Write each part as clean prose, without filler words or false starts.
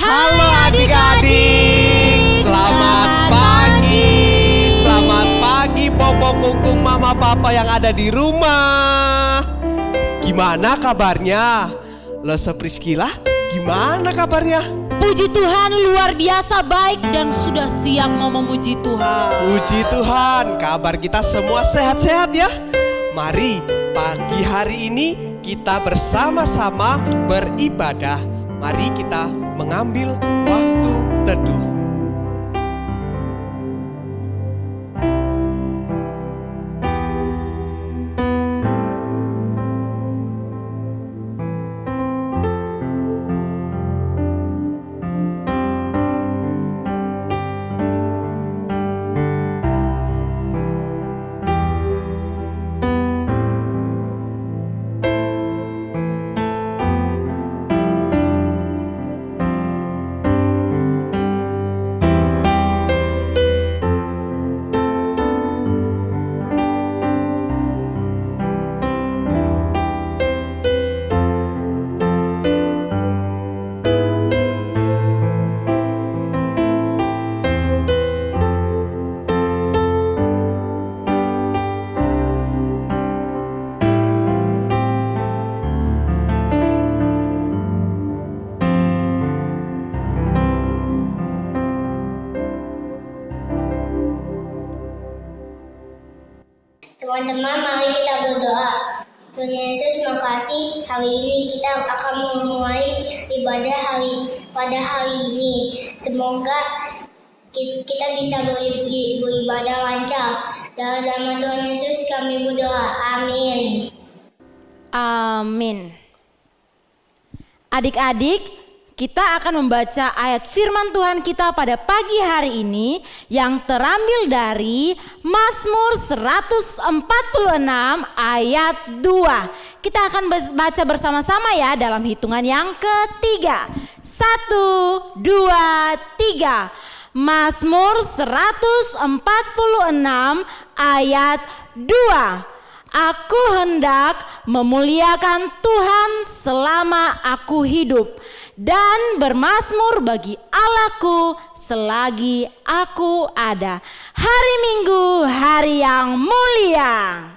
Halo adik-adik, selamat pagi. Selamat pagi Popo, Kungkung, Mama, Papa yang ada di rumah. Gimana kabarnya? Lose Priscilla, gimana kabarnya? Puji Tuhan, luar biasa baik dan sudah siap mau memuji Tuhan. Puji Tuhan, kabar kita semua sehat-sehat ya. Mari pagi hari ini kita bersama-sama beribadah. Mari kita mengambil waktu teduh. Teman-teman, mari kita berdoa. Tuhan Yesus, makasih hari ini kita akan memulai ibadah pada hari ini. Semoga kita bisa beribadah lancar. Dalam nama Tuhan Yesus kami berdoa. Amin. Amin. Adik-adik, kita akan membaca ayat firman Tuhan kita pada pagi hari ini yang terambil dari Mazmur 146 ayat 2. Kita akan baca bersama-sama ya dalam hitungan yang ketiga. 1, 2, 3. Mazmur 146 ayat 2. Aku hendak memuliakan Tuhan selama aku hidup dan bermazmur bagi Allahku selagi aku ada. Hari Minggu, hari yang mulia.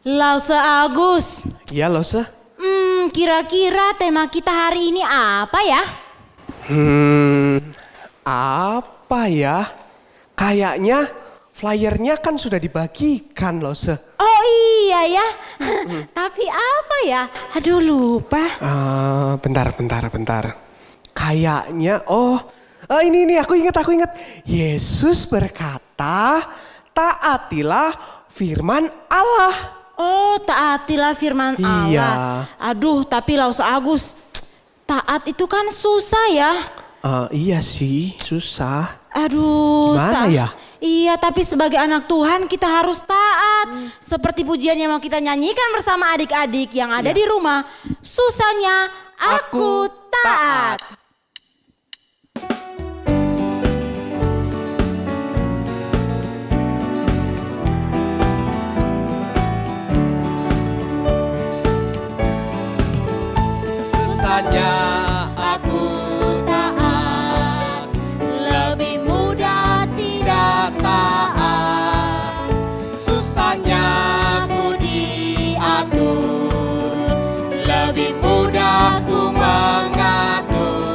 Lause Agus. Iya Lose. Kira-kira tema kita hari ini apa ya? Apa ya? Kayaknya flyernya kan sudah dibagikan loh, Se. Oh iya ya, tapi apa ya? Aduh lupa. Bentar. Kayaknya, ini aku ingat. Yesus berkata, taatilah firman Allah. Oh, taatilah firman Iya. Allah. Aduh, tapi Laus Agus, taat itu kan susah ya. Iya sih, susah. Aduh, Gimana ya? Iya, tapi sebagai anak Tuhan kita harus taat. Seperti pujian yang mau kita nyanyikan bersama adik-adik yang ada di rumah. Susahnya aku taat. Susahnya aku taat, lebih mudah tidak taat. Susahnya aku diatur, lebih mudah ku mengatur.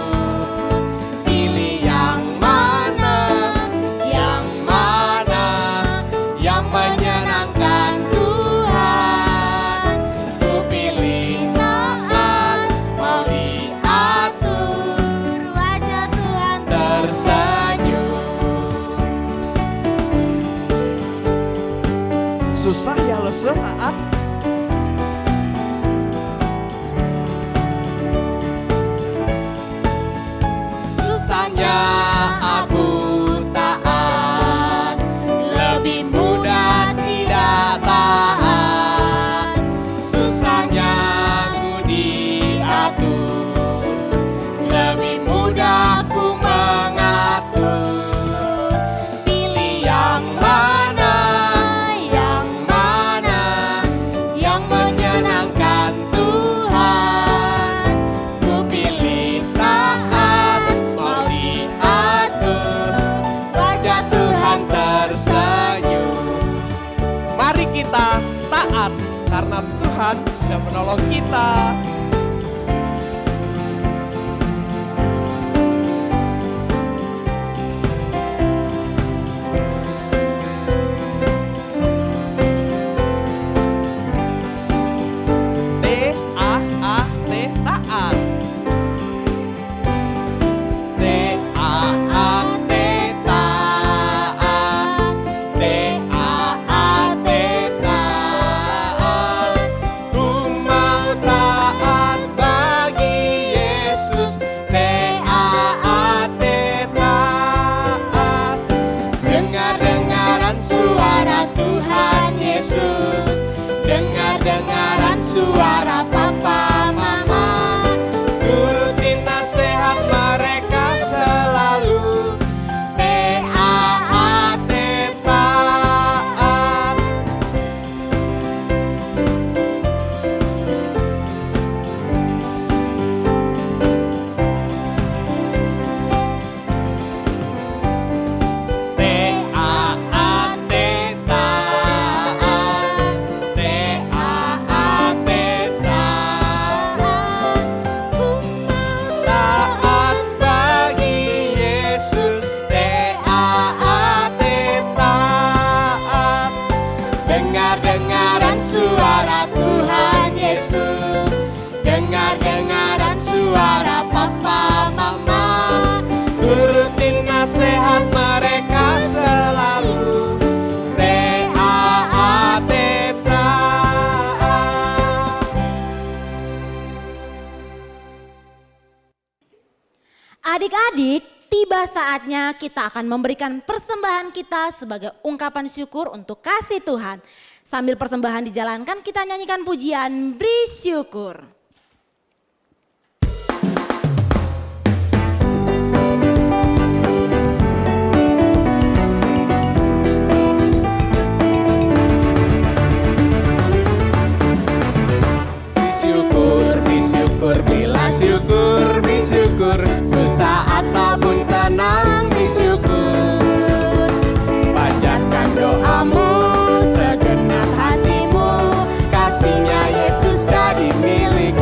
Pilih yang mana yang menyenangkan Tuhan. Ku pilih taat, mau diatur, wajah Tuhan tersenyum. Susah ya lo taat. Susahnya aku taat, lebih mudah tidak taat. Susahnya ku diatur, lebih mudah ku mengatur. Pilih yang mana yang menyenangkan Tuhan. Ku pilih taat, mau diatur, wajah Tuhan tersenyum. Mari kita taat karena Tuhan sudah menolong kita. T-A-A-T, taat. T-A-A-T, taat. T-A-A-T, taat. Ku mau taat bagi Yesus. T-A-A-T, taat. Dengar-dengaran suara Tuhan Yesus, dengar-dengaran suara papa mama, turutin nasihat mereka selalu. T-A-A-T, taat. T-A-A-T, taat. T-A-A-T, taat. Taat bagi Yesus. T-A-A-T, taat. Dengar-dengaran suara Tuhan Yesus, dengar-dengaran suara papa mama, turutin nasihat mereka selalu. T-A-A-T, taat. Adik-adik, tiba saatnya kita akan memberikan persembahan kita sebagai ungkapan syukur untuk kasih Tuhan. Sambil persembahan dijalankan, kita nyanyikan pujian bersyukur. Bersyukur, bila syukur, bersyukur, sesaat maupun senang bersyukur. Panjatkan doamu, segenap hatimu, kasihnya Yesus jadi milik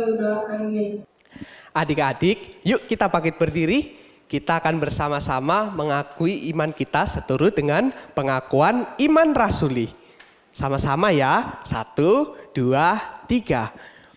berdoa. Amin. Adik-adik, yuk kita bangkit berdiri. Kita akan bersama-sama mengakui iman kita seturut dengan pengakuan iman rasuli. Sama-sama ya, 1, 2, 3.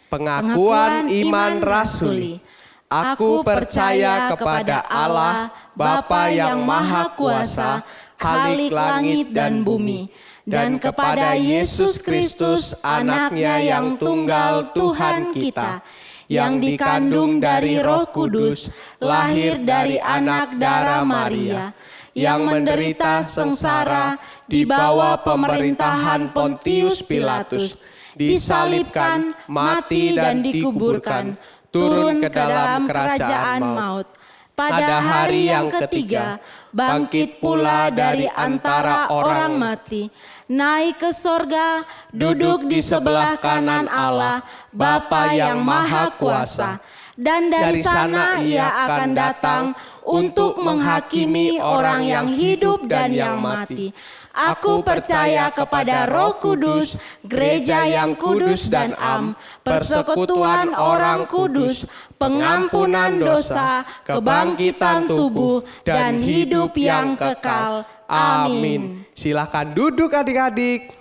Pengakuan iman rasuli. Aku percaya kepada Allah, Bapa yang Maha Kuasa, Khalik langit dan bumi, dan kepada Yesus Kristus, Anaknya yang tunggal Tuhan kita, yang dikandung dari Roh Kudus, lahir dari anak darah Maria, yang menderita sengsara di bawah pemerintahan Pontius Pilatus, disalibkan, mati dan dikuburkan, turun ke dalam kerajaan maut. Pada hari yang ketiga, bangkit pula dari antara orang mati, naik ke sorga, duduk di sebelah kanan Allah, Bapa yang Maha Kuasa. Dan dari sana ia akan datang untuk menghakimi orang yang hidup dan yang mati. Aku percaya kepada Roh Kudus, gereja yang kudus dan am, persekutuan orang kudus, pengampunan dosa, kebangkitan tubuh, dan hidup yang kekal. Amin. Silakan duduk adik-adik.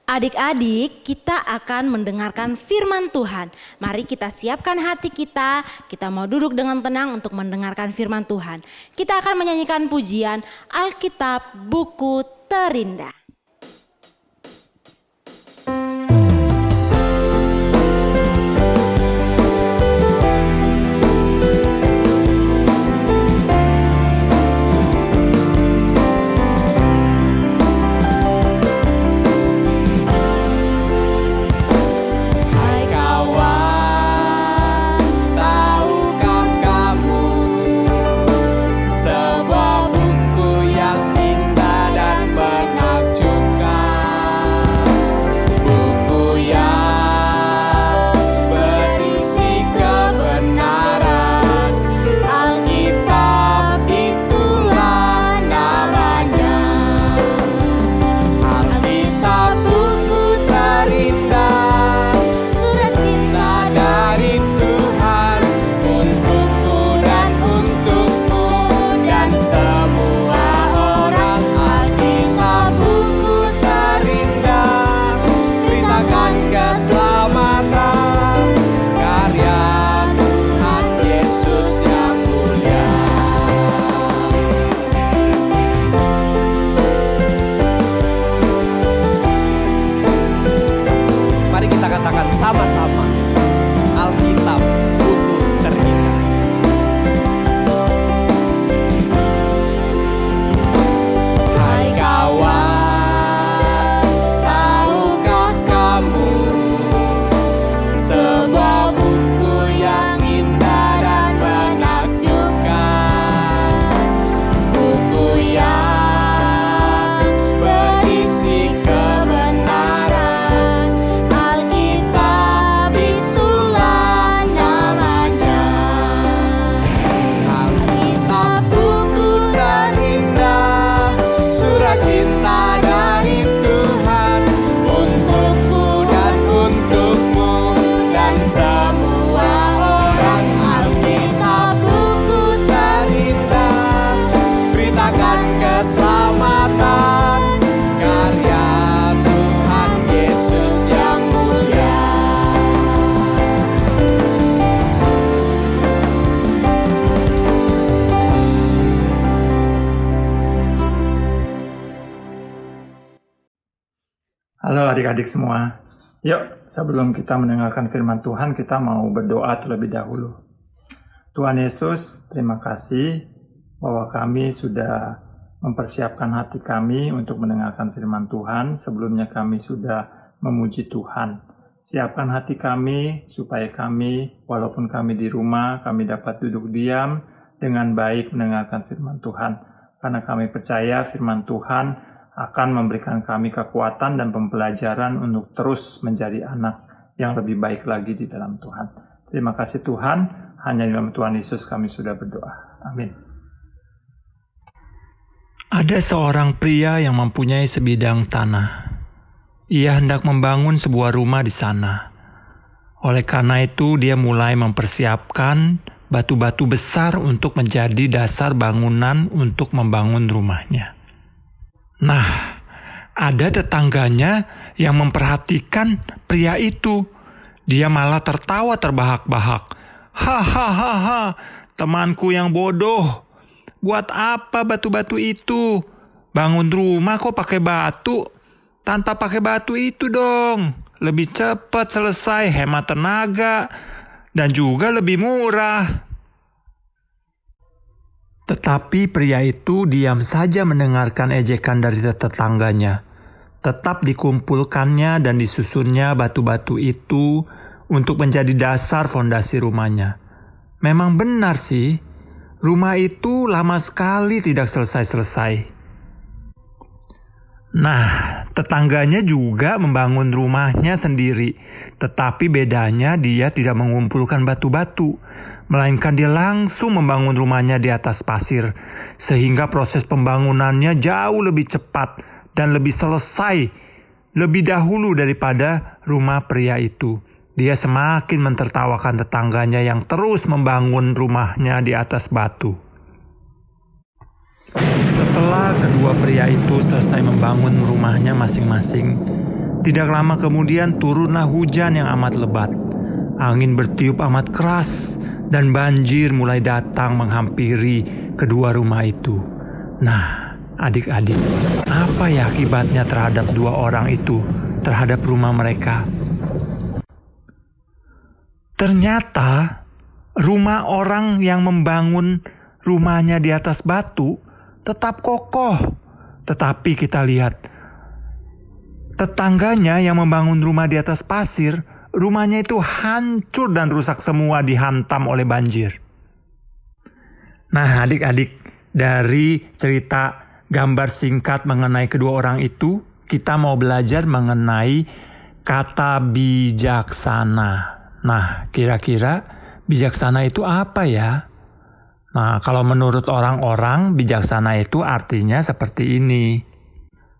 Adik-adik, kita akan mendengarkan firman Tuhan. Mari kita siapkan hati kita. Kita mau duduk dengan tenang untuk mendengarkan firman Tuhan. Kita akan menyanyikan pujian Alkitab Buku Terindah. Sama-sama Alkitab Buku Terindah. Hai kawan, tahukah kamu sebuah buku yang indah dan menakjubkan, buku yang berisi kebenaran. Alkitab itulah namanya. Alkitab buku terindah, surat cinta dari Tuhan untukku dan untukmu dan semua orang. Alkitab buku terindah, beritakan keselamatan, karya Tuhan Yesus yang mulia. Halo adik-adik semua. Yuk, sebelum kita mendengarkan firman Tuhan, kita mau berdoa terlebih dahulu. Tuhan Yesus, terima kasih bahwa kami sudah mempersiapkan hati kami untuk mendengarkan firman Tuhan. Sebelumnya kami sudah memuji Tuhan. Siapkan hati kami supaya kami, walaupun kami di rumah, kami dapat duduk diam dengan baik mendengarkan firman Tuhan. Karena kami percaya firman Tuhan akan memberikan kami kekuatan dan pembelajaran untuk terus menjadi anak yang lebih baik lagi di dalam Tuhan. Terima kasih Tuhan, hanya di dalam Tuhan Yesus kami sudah berdoa. Amin. Ada seorang pria yang mempunyai sebidang tanah. Ia hendak membangun sebuah rumah di sana. Oleh karena itu dia mulai mempersiapkan batu-batu besar untuk menjadi dasar bangunan untuk membangun rumahnya. Nah, ada tetangganya yang memperhatikan pria itu. Dia malah tertawa terbahak-bahak. Hahaha, temanku yang bodoh. Buat apa batu-batu itu? Bangun rumah kok pakai batu? Tanpa pakai batu itu dong. Lebih cepat selesai, hemat tenaga, dan juga lebih murah. Tetapi pria itu diam saja mendengarkan ejekan dari tetangganya. Tetap dikumpulkannya dan disusunnya batu-batu itu untuk menjadi dasar fondasi rumahnya. Memang benar sih, rumah itu lama sekali tidak selesai-selesai. Nah, tetangganya juga membangun rumahnya sendiri. Tetapi bedanya dia tidak mengumpulkan batu-batu, melainkan dia langsung membangun rumahnya di atas pasir. Sehingga proses pembangunannya jauh lebih cepat dan lebih selesai lebih dahulu daripada rumah pria itu. Dia semakin mentertawakan tetangganya yang terus membangun rumahnya di atas batu. Setelah kedua pria itu selesai membangun rumahnya masing-masing, tidak lama kemudian turunlah hujan yang amat lebat. Angin bertiup amat keras dan banjir mulai datang menghampiri kedua rumah itu. Nah, adik-adik, apa ya akibatnya terhadap dua orang itu, terhadap rumah mereka? Ternyata rumah orang yang membangun rumahnya di atas batu tetap kokoh. Tetapi kita lihat tetangganya yang membangun rumah di atas pasir, rumahnya itu hancur dan rusak semua dihantam oleh banjir. Nah, adik-adik, dari cerita gambar singkat mengenai kedua orang itu, kita mau belajar mengenai kata bijaksana. Nah, kira-kira bijaksana itu apa ya? Nah, kalau menurut orang-orang, bijaksana itu artinya seperti ini.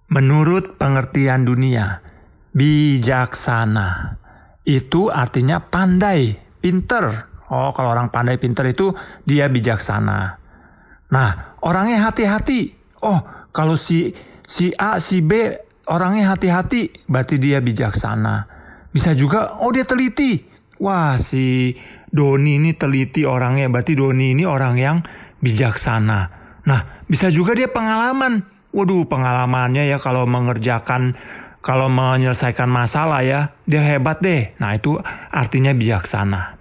Menurut pengertian dunia, bijaksana itu artinya pandai, pinter. Oh, kalau orang pandai pinter itu dia bijaksana. Nah, orangnya hati-hati. Oh, kalau si A, si B orangnya hati-hati, berarti dia bijaksana. Bisa juga, oh dia teliti. Wah, si Doni ini teliti orangnya, berarti Doni ini orang yang bijaksana. Nah, bisa juga dia pengalaman. Waduh, pengalamannya ya kalau menyelesaikan masalah ya, dia hebat deh. Nah, itu artinya bijaksana.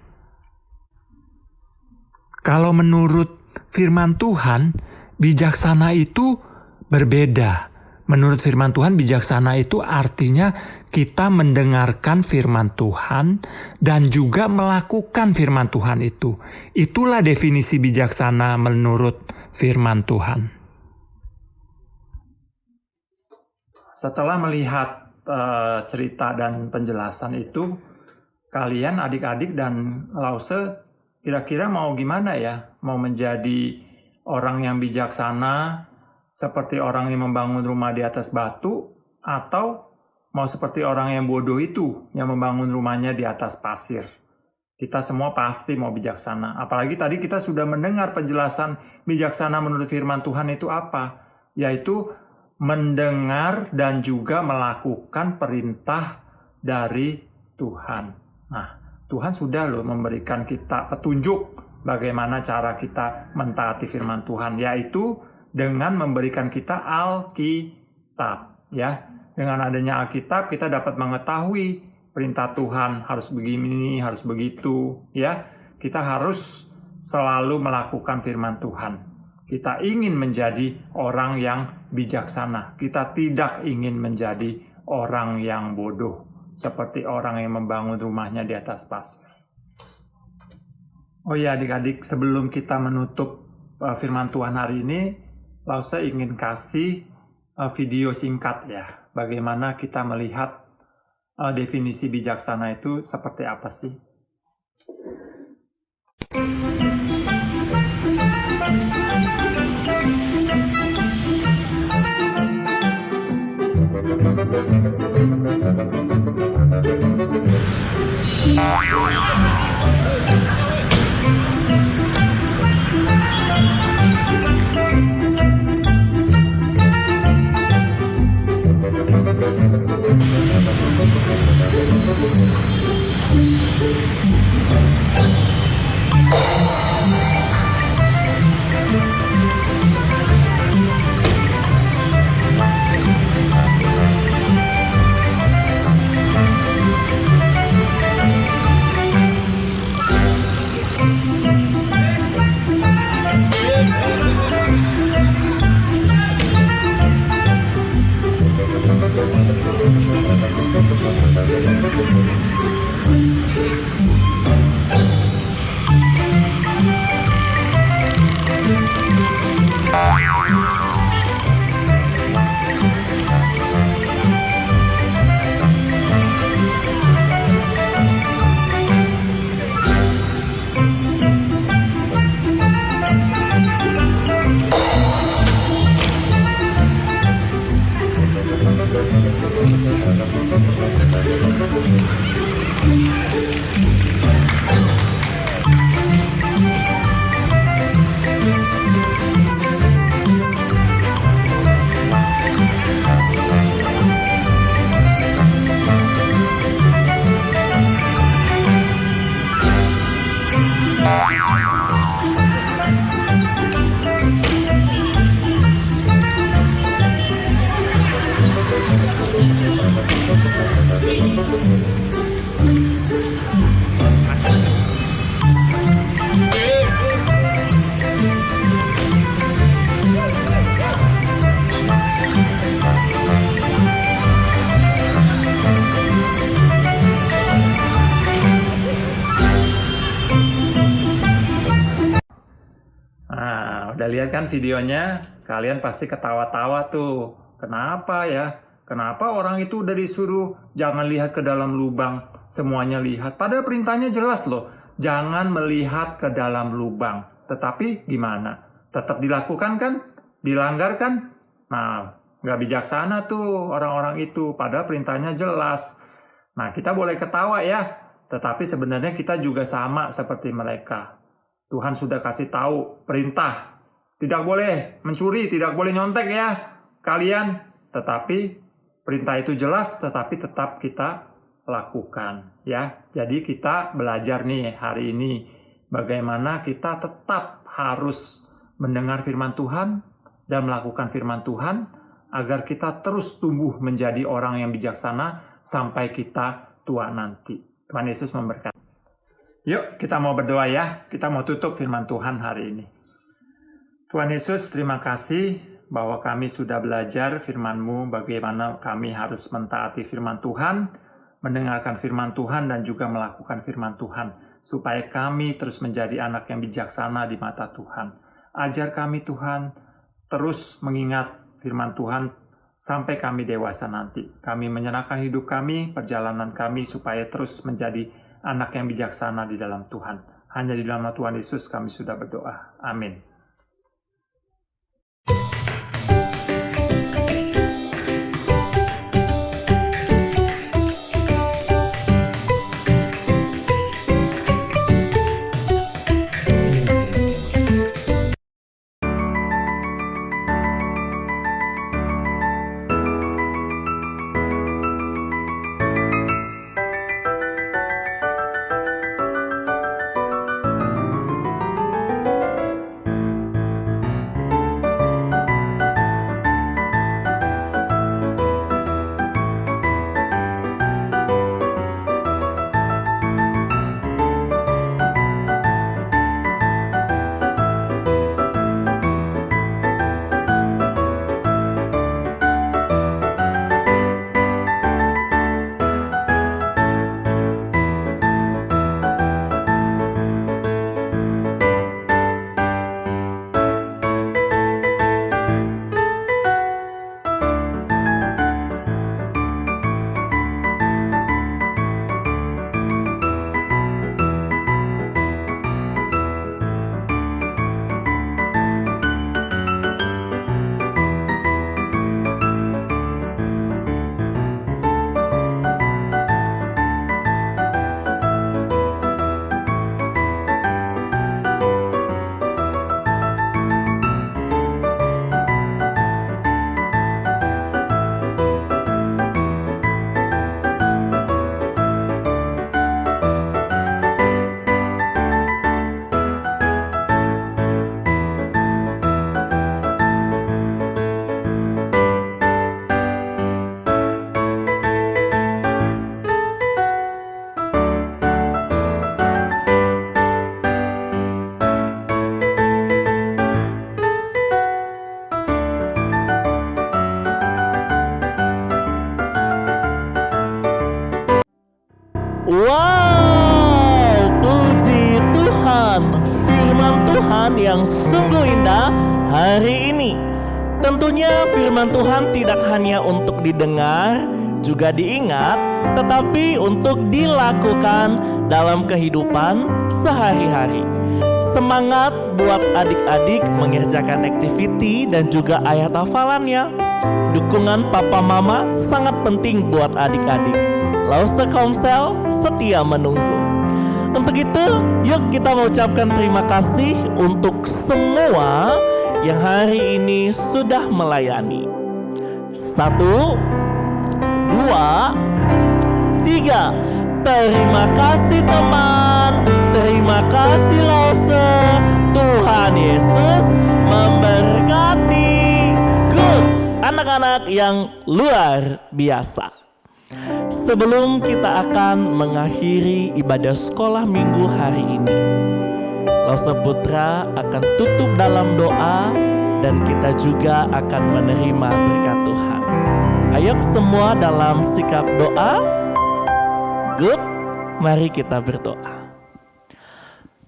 Kalau menurut firman Tuhan, bijaksana itu berbeda. Menurut firman Tuhan, bijaksana itu artinya kita mendengarkan firman Tuhan dan juga melakukan firman Tuhan itu. Itulah definisi bijaksana menurut firman Tuhan. Setelah melihat cerita dan penjelasan itu, kalian adik-adik dan Lause kira-kira mau gimana ya? Mau menjadi orang yang bijaksana seperti orang yang membangun rumah di atas batu, atau mau seperti orang yang bodoh itu yang membangun rumahnya di atas pasir? Kita semua pasti mau bijaksana. Apalagi tadi kita sudah mendengar penjelasan bijaksana menurut firman Tuhan itu apa? Yaitu mendengar dan juga melakukan perintah dari Tuhan. Nah, Tuhan sudah loh memberikan kita petunjuk bagaimana cara kita mentaati firman Tuhan, yaitu dengan memberikan kita Alkitab, ya. Dengan adanya Alkitab kita dapat mengetahui perintah Tuhan harus begini, harus begitu, ya. Kita harus selalu melakukan firman Tuhan. Kita ingin menjadi orang yang bijaksana. Kita tidak ingin menjadi orang yang bodoh, seperti orang yang membangun rumahnya di atas pasir. Oh ya adik-adik, sebelum kita menutup firman Tuhan hari ini, Lause ingin kasih video singkat ya. Bagaimana kita melihat definisi bijaksana itu seperti apa sih? Udah lihat kan videonya? Kalian pasti ketawa-tawa tuh. Kenapa ya? Kenapa orang itu udah disuruh jangan lihat ke dalam lubang, semuanya lihat. Padahal perintahnya jelas loh, jangan melihat ke dalam lubang. Tetapi gimana? Tetap dilakukan kan? Dilanggar kan? Nah, nggak bijaksana tuh orang-orang itu. Padahal perintahnya jelas. Nah, kita boleh ketawa ya. Tetapi sebenarnya kita juga sama seperti mereka. Tuhan sudah kasih tahu perintah. Tidak boleh mencuri, tidak boleh nyontek ya kalian. Tetapi perintah itu jelas, tetapi tetap kita lakukan ya. Jadi kita belajar nih hari ini bagaimana kita tetap harus mendengar firman Tuhan dan melakukan firman Tuhan agar kita terus tumbuh menjadi orang yang bijaksana sampai kita tua nanti. Tuhan Yesus memberkati. Yuk kita mau berdoa ya. Kita mau tutup firman Tuhan hari ini. Tuhan Yesus, terima kasih bahwa kami sudah belajar firman-Mu, bagaimana kami harus mentaati firman Tuhan, mendengarkan firman Tuhan, dan juga melakukan firman Tuhan, supaya kami terus menjadi anak yang bijaksana di mata Tuhan. Ajar kami Tuhan, terus mengingat firman Tuhan sampai kami dewasa nanti. Kami menyerahkan hidup kami, perjalanan kami, supaya terus menjadi anak yang bijaksana di dalam Tuhan. Hanya di dalam nama Tuhan Yesus kami sudah berdoa. Amin. Tuhan yang sungguh indah hari ini. Tentunya firman Tuhan tidak hanya untuk didengar, juga diingat, tetapi untuk dilakukan dalam kehidupan sehari-hari. Semangat buat adik-adik mengerjakan aktiviti dan juga ayat hafalannya. Dukungan papa mama sangat penting buat adik-adik. Lause Komsel setia menunggu. Untuk itu, yuk kita mengucapkan terima kasih untuk semua yang hari ini sudah melayani. 1, 2, 3. Terima kasih teman, terima kasih Lause. Tuhan Yesus memberkati. Good, anak-anak yang luar biasa. Sebelum kita akan mengakhiri ibadah sekolah minggu hari ini, Lause Putra akan tutup dalam doa dan kita juga akan menerima berkat Tuhan. Ayo semua dalam sikap doa. Good, mari kita berdoa.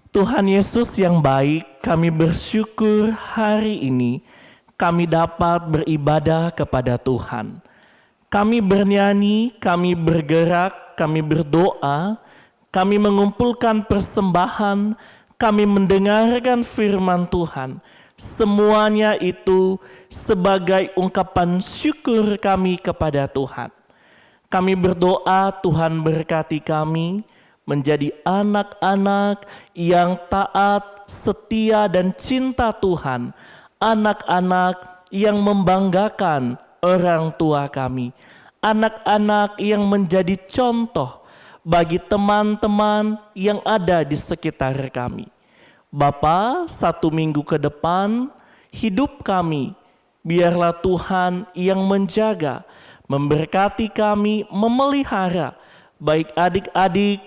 Tuhan Yesus yang baik, kami bersyukur hari ini kami dapat beribadah kepada Tuhan. Kami bernyanyi, kami bergerak, kami berdoa, kami mengumpulkan persembahan, kami mendengarkan firman Tuhan. Semuanya itu sebagai ungkapan syukur kami kepada Tuhan. Kami berdoa Tuhan berkati kami menjadi anak-anak yang taat, setia dan cinta Tuhan. Anak-anak yang membanggakan orang tua kami. Anak-anak yang menjadi contoh bagi teman-teman yang ada di sekitar kami. Bapa, 1 minggu ke depan hidup kami, biarlah Tuhan yang menjaga, memberkati kami, memelihara baik adik-adik,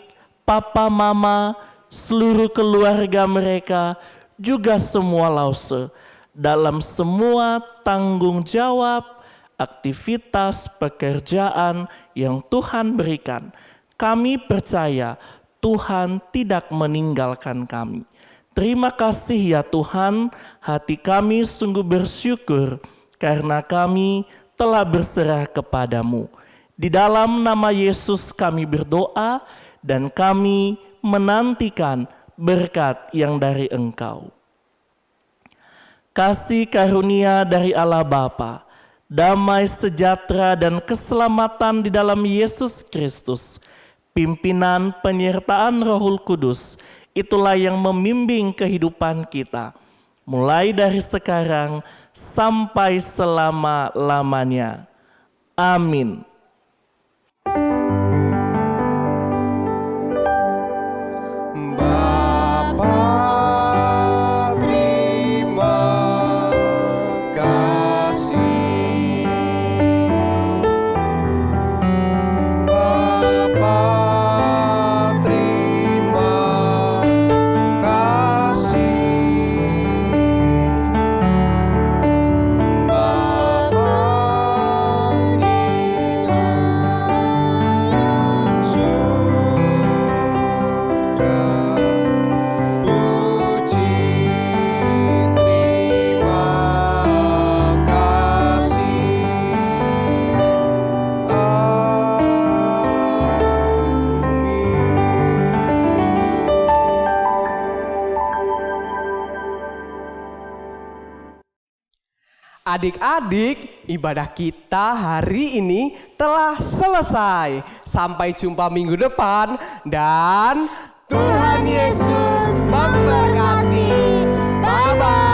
papa, mama, seluruh keluarga mereka, juga semua Lause dalam semua tanggung jawab, aktivitas, pekerjaan yang Tuhan berikan. Kami percaya Tuhan tidak meninggalkan kami. Terima kasih ya Tuhan, hati kami sungguh bersyukur karena kami telah berserah kepadamu. Di dalam nama Yesus kami berdoa dan kami menantikan berkat yang dari Engkau. Kasih karunia dari Allah Bapa, damai sejahtera dan keselamatan di dalam Yesus Kristus, pimpinan penyertaan Roh Kudus, itulah yang membimbing kehidupan kita, mulai dari sekarang sampai selama-lamanya. Amin. Adik-adik, ibadah kita hari ini telah selesai. Sampai jumpa minggu depan dan Tuhan Yesus memberkati. Bye-bye.